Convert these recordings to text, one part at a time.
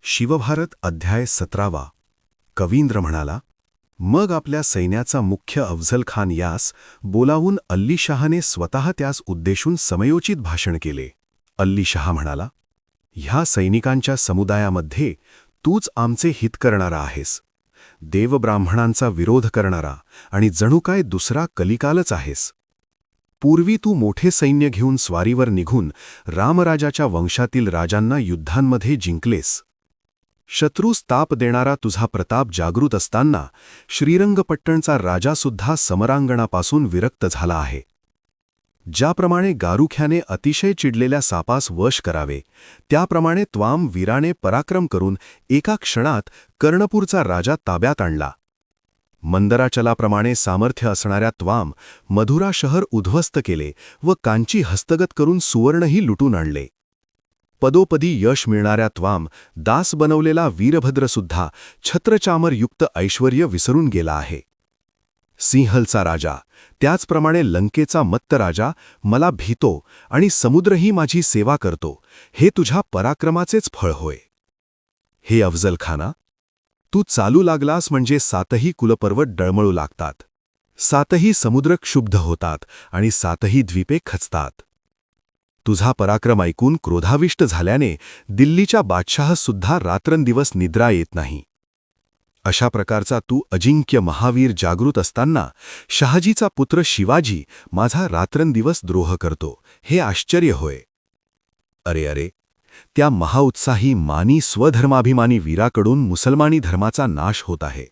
शिवभारत अध्याय 17 कवींद्र म्हणाला, मग आपल्या सैन्याचा मुख्य अफझल खान यास बोलावून अल्ली शाहने स्वतः त्यास उद्देशून समयोचित भाषण केले. अल्ली शाह म्हणाला, ह्या सैनिकांच्या समुदायामध्ये तूच आमचे हित करणारा आहेस, देवब्राह्मणांचा विरोध करणारा आणि जणू काय दुसरा कलिकालच आहेस. पूर्वी तू मोठे सैन्य घेऊन स्वारीवर निघून रामराजाच्या वंशातील राजांना युद्धांमध्ये जिंकलेस. शत्रूस ताप देणारा तुझा प्रताप जागृत असताना श्रीरंगपट्टणचा राजासुद्धा समरांगणापासून विरक्त झाला आहे. ज्याप्रमाणे गारुख्याने अतिशय चिडलेल्या सापास वश करावे, त्याप्रमाणे त्वाम वीराने पराक्रम करून एका क्षणात कर्णपूरचा राजा ताब्यात आणला. मंदराचलाप्रमाणे सामर्थ्य असणाऱ्या त्वाम मधुरा शहर उद्ध्वस्त केले व कांची हस्तगत करून सुवर्णही लुटून आणले. पदोपदी यश मिळणाऱ्या त्वाम दास बनवलेला वीरभद्रसुद्धा छत्रचामरयुक्त ऐश्वर्य विसरून गेला आहे. सिंहलचा राजा, त्याचप्रमाणे लंकेचा मत्त राजा मला भीतो आणि समुद्रही माझी सेवा करतो, हे तुझ्या पराक्रमाचेच फळ होय. हे अफझल खाना, तू चालू लागलास म्हणजे सातही कुलपर्वत डळमळू लागतात, सातही समुद्र क्षुब्ध होतात आणि सातही द्वीपे खचतात. तुझा पराक्रम ऐकून क्रोधाविष्ट झाल्याने दिल्लीच्या बादशाहसुद्धा रात्रंदिवस निद्रा येत नाही. अशा प्रकारचा तू अजिंक्य महावीर जागृत असताना शहाजीचा पुत्र शिवाजी माझा रात्रंदिवस द्रोह करतो, हे आश्चर्य होय. अरे अरे, त्या महाउत्साही मानी स्वधर्माभिमानी वीराकडून मुसलमानी धर्माचा नाश होत आहे.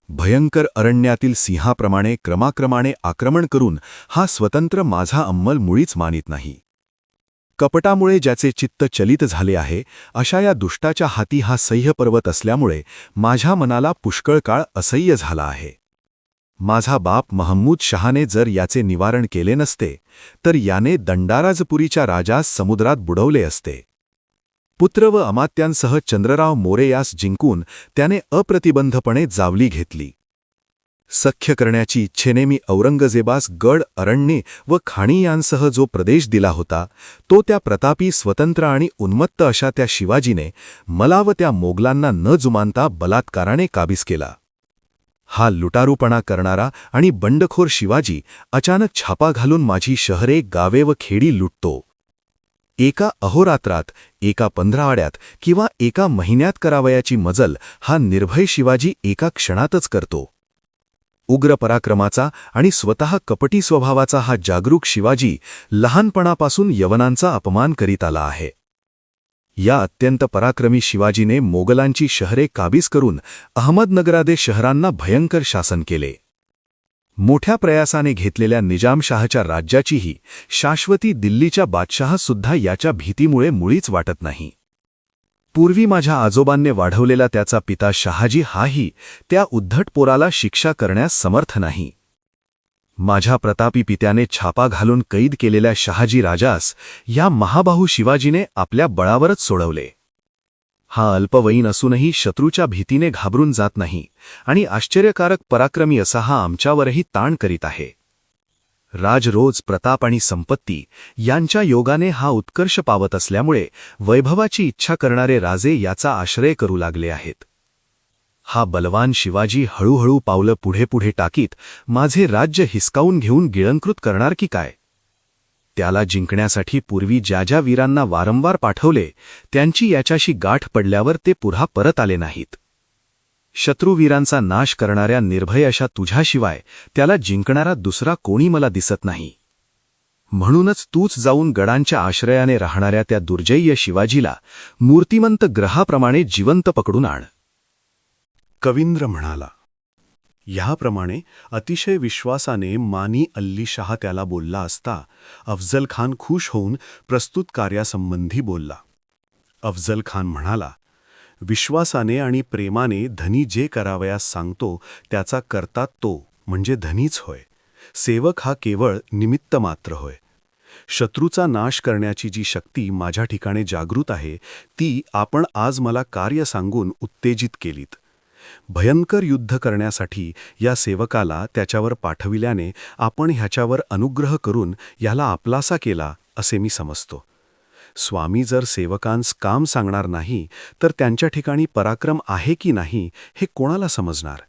भयंकर अरण्यातील सिंहाप्रमाणे क्रमाक्रमाने आक्रमण करून हा स्वतंत्र माझा अंमल मुळीच मानित नाही. कपटामुळे ज्याचे चित्त चलित झाले आहे, अशा या दुष्टाच्या हाती हा सह्य पर्वत असल्यामुळे माझ्या मनाला पुष्कळ काळ असह्य झाला आहे. माझा बाप महमूद शहाने जर याचे निवारण केले नसते, तर याने दंडाराजपुरीच्या राजास समुद्रात बुडवले असते. पुत्र व अमात्यांसह चंद्रराव मोरे यास जिंकून त्याने अप्रतिबंधपणे जावली घेतली. सख्य करण्याची इच्छेने मी औरंगजेबास गड, अरण्ये व खाणी यांसह जो प्रदेश दिला होता, तो त्या प्रतापी, स्वतंत्र आणि उन्मत्त अशा त्या शिवाजीने मला व त्या मोगलांना न जुमानता बलात्काराने काबीज केला. हा लुटारूपणा करणारा आणि बंडखोर शिवाजी अचानक छापा घालून माझी शहरे, गावे व खेडी लुटतो. एका अहोरात्रात, एका पंधरावाड्यात किंवा एका महिन्यात करावयाची मजल हा निर्भय शिवाजी एका क्षणातच करतो. उग्र पराक्रमाचा आणि स्वतः कपटी स्वभावाचा हा जागरूक शिवाजी लहानपणापासून यवनांचा अपमान करीत आला आहे. या अत्यंत पराक्रमी शिवाजीने मोगलांची शहरे काबीज करून अहमदनगरादे शहरांना भयंकर शासन केले. मोठ्या प्रयासाने घेतलेल्या निजामशाहच्या राज्याचीही शाश्वती दिल्लीच्या बादशाहसुद्धा याच्या भीतीमुळे मुळीच वाटत नाही. पूर्वी माझ्या आजोबांनी वाढवलेला त्याचा पिता शहाजी हाही त्या उद्धट पोराला शिक्षा करण्यास समर्थ नाही. माझ्या प्रतापी पित्याने छापा घालून कैद केलेल्या शहाजी राजास या महाबाहू शिवाजीने आपल्या बळावरच सोडवले. हा अल्पवयीन असूनही शत्रूच्या भीतीने घाबरून जात नाही आणि आश्चर्यकारक पराक्रमी असा हा आमच्यावरही ताण करीत आहे. राजरोज, प्रताप आणि संपत्ती यांच्या योगाने हा उत्कर्ष पावत असल्यामुळे वैभवाची इच्छा करणारे राजे याचा आश्रय करू लागले आहेत. हा बलवान शिवाजी हळूहळू पावलं पुढे पुढे टाकीत माझे राज्य हिसकावून घेऊन गिळंकृत करणार की काय? त्याला जिंकण्यासाठी पूर्वी ज्या ज्या वीरांना वारंवार पाठवले, त्यांची याच्याशी गाठ पडल्यावर ते पुन्हा परत आले नाहीत. शत्रुवीरांचा नाश करणाऱ्या निर्भय अशा तुझ्याशिवाय त्याला जिंकणारा दुसरा कोणी मला दिसत नाही. म्हणूनच तूच जाऊन गडांच्या आश्रयाने राहणाऱ्या त्या दुर्जय्य शिवाजीला मूर्तिमंत ग्रहाप्रमाणे जिवंत पकडून आण. कवींद्र म्हणाला. ह्याप्रमाणे अतिशय विश्वासाने मानी अल्ली शाह त्याला बोलला असता अफझल खान खुश होऊन प्रस्तुत कार्यासंबंधी बोलला. अफझल खान म्हणाला, विश्वासाने आणि प्रेमाने धनी जे करावयास सांगतो त्याचा करता तो म्हणजे धनीच होय. सेवक हा केवळ निमित्त मात्र होय. शत्रूचा नाश करण्याची जी शक्ती माझ्या ठिकाणी जागृत आहे, ती आपण आज मला कार्य सांगून उत्तेजित केलीत. भयंकर युद्ध करण्यासाठी या सेवकाला त्याच्यावर पाठविल्याने आपण ह्याच्यावर अनुग्रह करून याला आपलासा केला असे मी समजतो. स्वामी जर सेवकांस काम सांगणार नाही तर त्यांच्या ठिकाणी पराक्रम आहे की नाही हे कोणाला समजणार.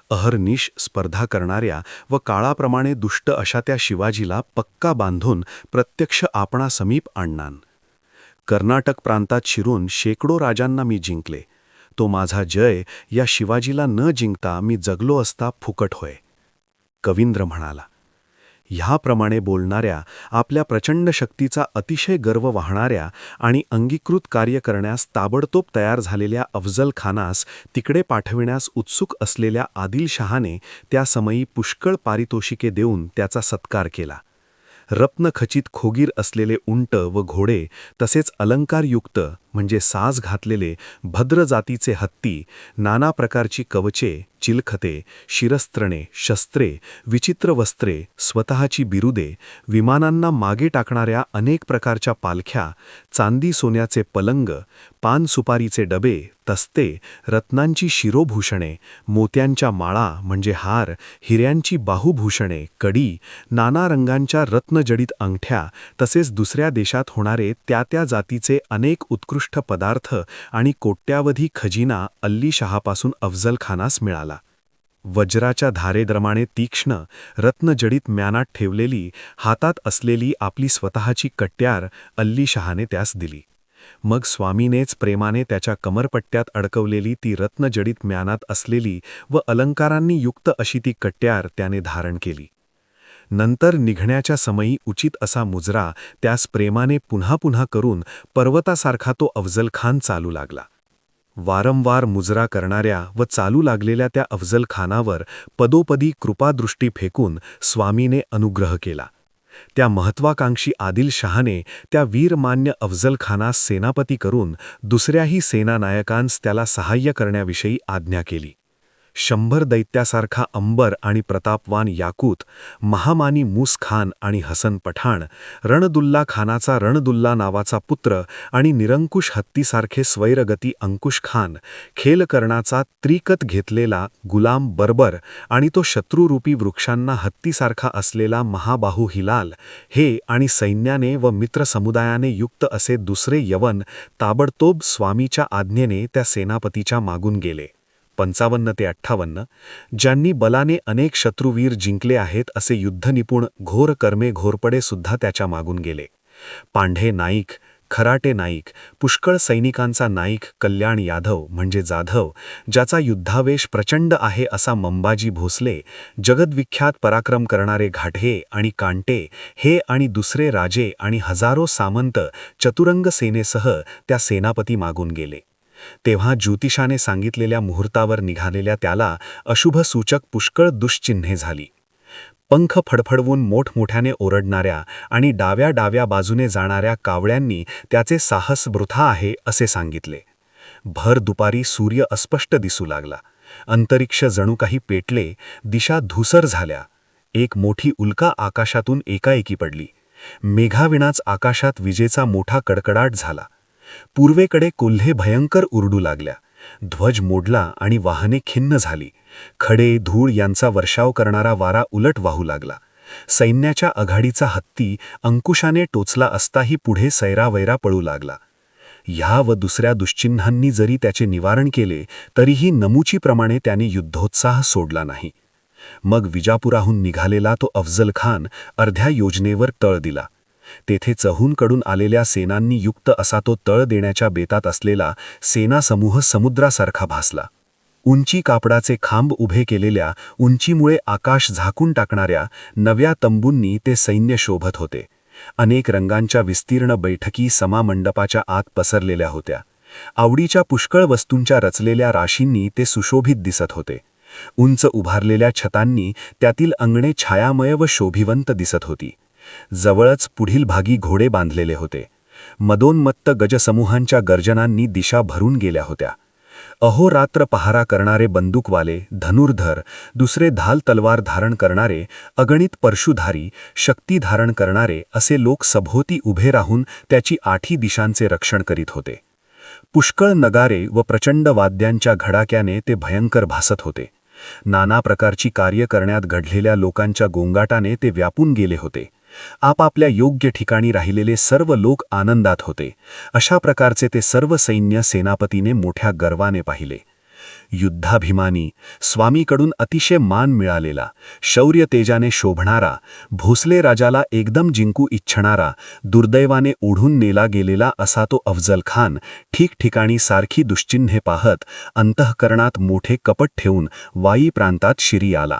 अहर्निश स्पर्धा करणाऱ्या व काळाप्रमाणे दुष्ट अशा त्या शिवाजीला पक्का बांधून प्रत्यक्ष आपणासमीप आणणान. कर्नाटक प्रांतात शिरून शेकडो राजांना मी जिंकले. तो माझा जय या शिवाजीला न जिंकता मी जगलो असता फुकट होय. कवींद्र म्हणाला. ह्याप्रमाणे बोलणाऱ्या, आपल्या प्रचंड शक्तीचा अतिशय गर्व वाहणाऱ्या आणि अंगीकृत कार्य करण्यास ताबडतोब तयार झालेल्या अफजल खानास तिकडे पाठविण्यास उत्सुक असलेल्या आदिलशहाने त्या समयी पुष्कळ पारितोषिके देऊन त्याचा सत्कार केला. रत्नखचित खोगीर असलेले उंट व घोडे तसेच अलंकारयुक्त म्हणजे साज घातलेले भद्र जातीचे हत्ती, नाना प्रकारची कवचे, चिलखते, शिरस्त्रणे, शस्त्रे, विचित्र वस्त्रे, स्वतःची बिरुदे, विमानांना मागे टाकणाऱ्या अनेक प्रकारच्या पालख्या, चांदी सोन्याचे पलंग, पान सुपारीचे डबे, तस्ते, रत्नांची शिरोभूषणे, मोत्यांच्या माळा म्हणजे हार, हिऱ्यांची बाहुभूषणे, कडी, नाना रंगांच्या रत्नजडित अंगठ्या तसेच दुसऱ्या देशात होणारे त्या जातीचे अनेक उत्कृष्ट पदार्थ आणि कोट्यावधी खजिना अल्लीशहापासून अफजल खानास मिळाला. वज्राच्या धारेद्रमाणे तीक्ष्ण रत्नजडित म्यानात ठेवलेली हातात असलेली आपली स्वतःची कट्यार अल्लीशहाने त्यास दिली. मग स्वामीनेच प्रेमाने त्याच्या कमरपट्ट्यात अडकवलेली ती रत्नजडित म्यानात असलेली व अलंकारांनी युक्त अशी ती कट्यार त्याने धारण केली. नंतर निघण्याच्या समयी उचित असा मुजरा त्यास प्रेमाने पुन्हा पुन्हा करून पर्वतासारखा तो अफजल खान चालू लागला. वारंवार मुजरा करणाऱ्या व चालू लागलेल्या त्या अफजल खानावर पदोपदी कृपादृष्टी फेकून स्वामीने अनुग्रह केला. त्या महत्वाकांक्षी आदिलशहाने त्या वीरमान्य अफजल खानास सेनापती करून दुसऱ्याही सेनानायकांस त्याला सहाय्य करण्याविषयी आज्ञा केली. 100 दैत्यासारखा अंबर आणि प्रतापवान याकूत, महामानी मूस खान आणि हसन पठाण, रणदुल्ला खानाचा रणदुल्ला नावाचा पुत्र आणि निरंकुश हत्तीसारखे स्वैरगती अंकुश खान, खेलकर्णाचा त्रिकत घेतलेला गुलाम बर्बर आणि तो शत्रुरूपी वृक्षांना हत्तीसारखा असलेला महाबाहू हिलाल, हे आणि सैन्याने व मित्रसमुदायाने युक्त असे दुसरे यवन ताबडतोब स्वामीच्या आज्ञेने त्या सेनापतीच्या मागून गेले. 55 ते 58 ज्यांनी बलाने अनेक शत्रुवीर जिंकले आहेत असे युद्धनिपुण घोर कर्मे घोरपडे सुद्धा त्याच्या मागून गेले. पांढे नाईक, खराटे नाईक, पुष्कळ सैनिकांचा नाईक कल्याण यादव म्हणजे जाधव, ज्याचा युद्धावेश प्रचंड आहे असा मंबाजी भोसले, जगद्विख्यात पराक्रम करणारे घाटे आणि कांटे, हे आणि दुसरे राजे आणि हजारो सामंत चतुरंग सेनेसह त्या सेनापती मागून गेले. तेव्हा ज्योतिषाने सांगितलेल्या मुहूर्तावर निघालेल्या त्याला अशुभसूचक पुष्कळ दुष्चिन्हे झाली. पंख फडफडवून मोठमोठ्याने ओरडणाऱ्या आणि डाव्या बाजूने जाणाऱ्या कावळ्यांनी त्याचे साहस वृथा आहे असे सांगितले. भर दुपारी सूर्य अस्पष्ट दिसू लागला. अंतरिक्ष जणू काही पेटले, दिशा धूसर झाल्या. एक मोठी उल्का आकाशातून एकाएकी पडली. मेघाविनाच आकाशात विजेचा मोठा कडकडाट झाला. पूर्वेकडे कोल्हे भयंकर उरडू लागल्या. ध्वज मोडला आणि वाहने खिन्न झाली. खडे धूळ यांचा वर्षाव करणारा वारा उलट वाहू लागला. सैन्याच्या आघाडीचा हत्ती अंकुशाने टोचला असताही पुढे सैरावैरा पळू लागला. ह्या व दुसऱ्या दुश्चिन्हांनी जरी त्याचे निवारण केले तरीही नमुचीप्रमाणे त्याने युद्धोत्साह सोडला नाही. मग विजापुराहून निघालेला तो अफजल खान अर्ध्या योजनेवर तळ दिला. तेथे चहूंकडून आलेल्या सेनांनी युक्त असा तो तळ देण्याच्या बेतात असलेला सेनासमूह समुद्रासारखा भासला. उंची कापडाचे खांब उभे केलेल्या, उंचीमुळे आकाश झाकून टाकणाऱ्या नव्या तंबूंनी ते सैन्य शोभत होते. अनेक रंगांच्या विस्तीर्ण बैठकी समामंडपाच्या आत पसरलेल्या होत्या. आवडीच्या पुष्कळ वस्तूंच्या रचलेल्या राशींनी ते सुशोभित दिसत होते. उंच उभारलेल्या छतांनी त्यातील अंगणे छायामय व शोभिवंत दिसत होती. जवळच पुढील भागी घोडे बांधलेले होते. मदोन्मत्त गजसमूहांच्या गर्जनांनी दिशा भरून गेल्या होत्या. अहोरात्र पहारा करणारे बंदूकवाले, धनुर्धर, दुसरे धाल तलवार धारण करणारे, अगणित परशुधारी, शक्ती धारण करणारे असे लोक सभोवती उभे राहून त्याची आठी दिशांचे रक्षण करीत होते. पुष्कळ नगारे व प्रचंड वाद्यांच्या घडाक्याने ते भयंकर भासत होते. नाना प्रकारची कार्य करण्यात घडलेल्या लोकांच्या गोंगाटाने ते व्यापून गेले होते. आपापल्या योग्य ठिकाणी राहिलेले सर्व लोक आनंदात होते. अशा प्रकारचे ते सर्व सैन्य सेनापतीने मोठ्या गर्वाने पाहिले. युद्धाभिमानी, स्वामीकडून अतिशय मान मिळालेला, शौर्य तेजाने शोभणारा, भोसले राजाला एकदम जिंकू इच्छणारा, दुर्दैवाने ओढून नेला गेलेला असा तो अफजल खान ठिकठिकाणी सारखी दुश्चिन्हे पाहत अंतःकरणात मोठे कपट ठेवून वाई प्रांतात शिरी आला.